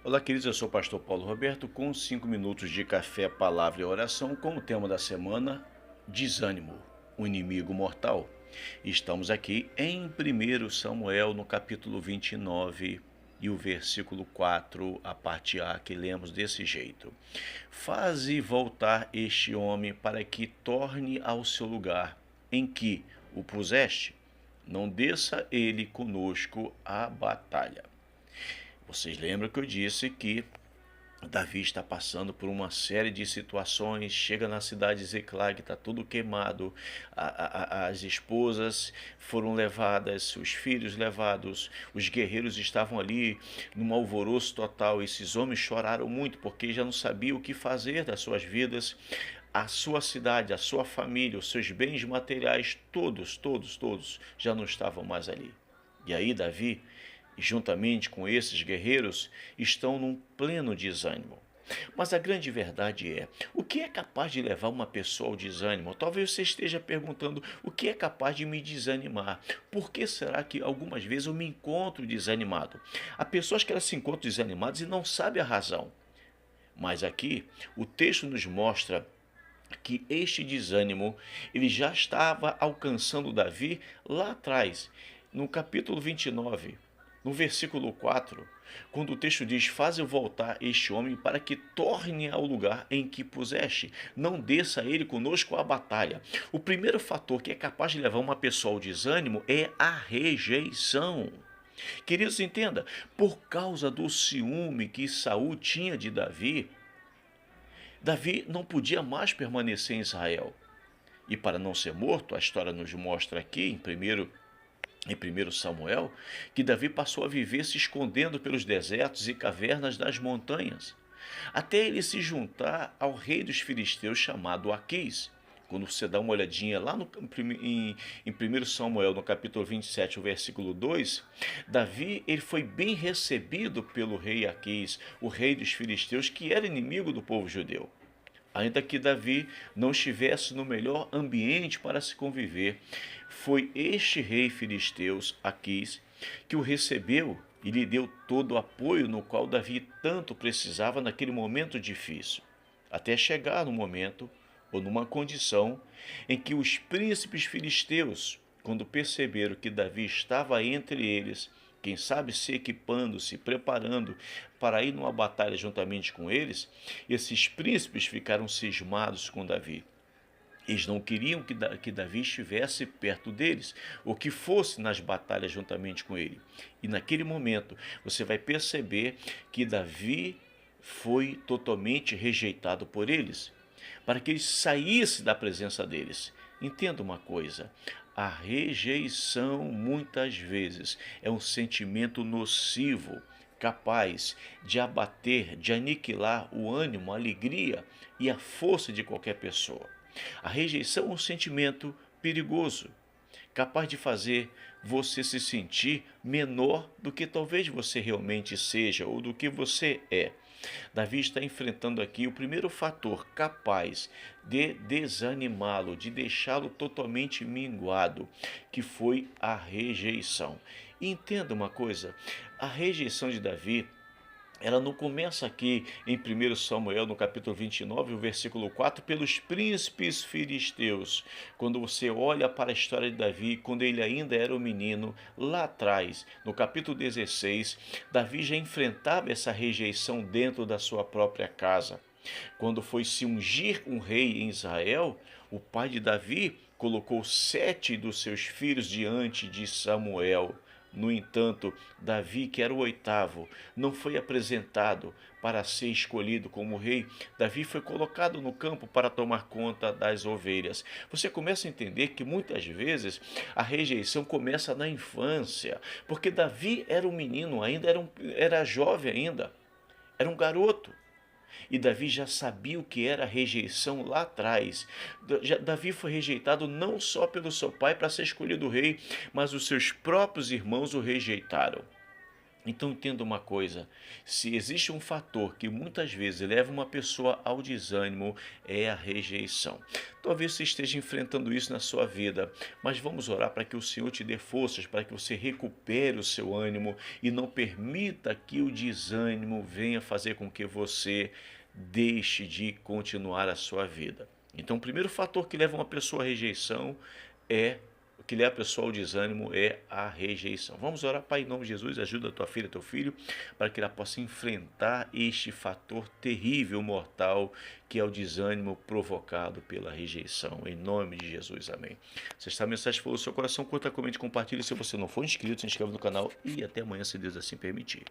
Olá, queridos, eu sou o pastor Paulo Roberto com 5 minutos de café, palavra e oração com o tema da semana, desânimo, o inimigo mortal. Estamos aqui em 1 Samuel, no capítulo 29 e o versículo 4, a parte A, que lemos desse jeito. Faze voltar este homem para que torne ao seu lugar em que o puseste, não desça ele conosco à batalha. Vocês lembram que eu disse que Davi está passando por uma série de situações, chega na cidade de Ziclag, está tudo queimado, as esposas foram levadas, os filhos levados, os guerreiros estavam ali num alvoroço total, esses homens choraram muito porque já não sabiam o que fazer das suas vidas, a sua cidade, a sua família, os seus bens materiais, todos já não estavam mais ali. E aí Davi, juntamente com esses guerreiros, estão num pleno desânimo. Mas a grande verdade é, o que é capaz de levar uma pessoa ao desânimo? Talvez você esteja perguntando, o que é capaz de me desanimar? Por que será que algumas vezes eu me encontro desanimado? Há pessoas que elas se encontram desanimadas e não sabem a razão. Mas aqui, o texto nos mostra que este desânimo ele já estava alcançando Davi lá atrás, no capítulo 29, no versículo 4, quando o texto diz: faze voltar este homem para que torne ao lugar em que puseste, não desça ele conosco à batalha. O primeiro fator que é capaz de levar uma pessoa ao desânimo é a rejeição. Queridos, entenda, por causa do ciúme que Saul tinha de Davi, Davi não podia mais permanecer em Israel. E para não ser morto, a história nos mostra aqui em 1 Samuel, que Davi passou a viver se escondendo pelos desertos e cavernas das montanhas, até ele se juntar ao rei dos filisteus chamado Aquis. Quando você dá uma olhadinha lá em 1 Samuel, no capítulo 27, o versículo 2, Davi ele foi bem recebido pelo rei Aquis, o rei dos filisteus, que era inimigo do povo judeu. Ainda que Davi não estivesse no melhor ambiente para se conviver, foi este rei filisteus, Aquis, que o recebeu e lhe deu todo o apoio no qual Davi tanto precisava naquele momento difícil, até chegar no momento ou numa condição em que os príncipes filisteus, quando perceberam que Davi estava entre eles, quem sabe se equipando, se preparando para ir numa batalha juntamente com eles, esses príncipes ficaram cismados com Davi. Eles não queriam que Davi estivesse perto deles, ou que fosse nas batalhas juntamente com ele. E naquele momento você vai perceber que Davi foi totalmente rejeitado por eles, para que ele saísse da presença deles. Entenda uma coisa, a rejeição muitas vezes é um sentimento nocivo, capaz de abater, de aniquilar o ânimo, a alegria e a força de qualquer pessoa. A rejeição é um sentimento perigoso, capaz de fazer você se sentir menor do que talvez você realmente seja ou do que você é. Davi está enfrentando aqui o primeiro fator capaz de desanimá-lo, de deixá-lo totalmente minguado, que foi a rejeição. E entenda uma coisa, a rejeição de Davi ela não começa aqui em 1 Samuel, no capítulo 29, o versículo 4, pelos príncipes filisteus. Quando você olha para a história de Davi, quando ele ainda era um menino, lá atrás, no capítulo 16, Davi já enfrentava essa rejeição dentro da sua própria casa. Quando foi se ungir um rei em Israel, o pai de Davi colocou 7 dos seus filhos diante de Samuel. No entanto, Davi, que era o oitavo, não foi apresentado para ser escolhido como rei. Davi foi colocado no campo para tomar conta das ovelhas. Você começa a entender que muitas vezes a rejeição começa na infância, porque Davi era um menino ainda, era jovem ainda, era um garoto. E Davi já sabia o que era rejeição lá atrás. Davi foi rejeitado não só pelo seu pai para ser escolhido rei, mas os seus próprios irmãos o rejeitaram. Então entenda uma coisa, se existe um fator que muitas vezes leva uma pessoa ao desânimo, é a rejeição. Talvez você esteja enfrentando isso na sua vida, mas vamos orar para que o Senhor te dê forças, para que você recupere o seu ânimo e não permita que o desânimo venha fazer com que você deixe de continuar a sua vida. Então, o primeiro fator que leva uma pessoa à rejeição é o que leva a pessoa ao desânimo é a rejeição. Vamos orar, Pai, em nome de Jesus, ajuda a tua filha, teu filho, para que ela possa enfrentar este fator terrível, mortal, que é o desânimo provocado pela rejeição. Em nome de Jesus, amém. Se esta mensagem for o seu coração, curta, comente, compartilhe. Se você não for inscrito, se inscreva no canal e até amanhã, se Deus assim permitir.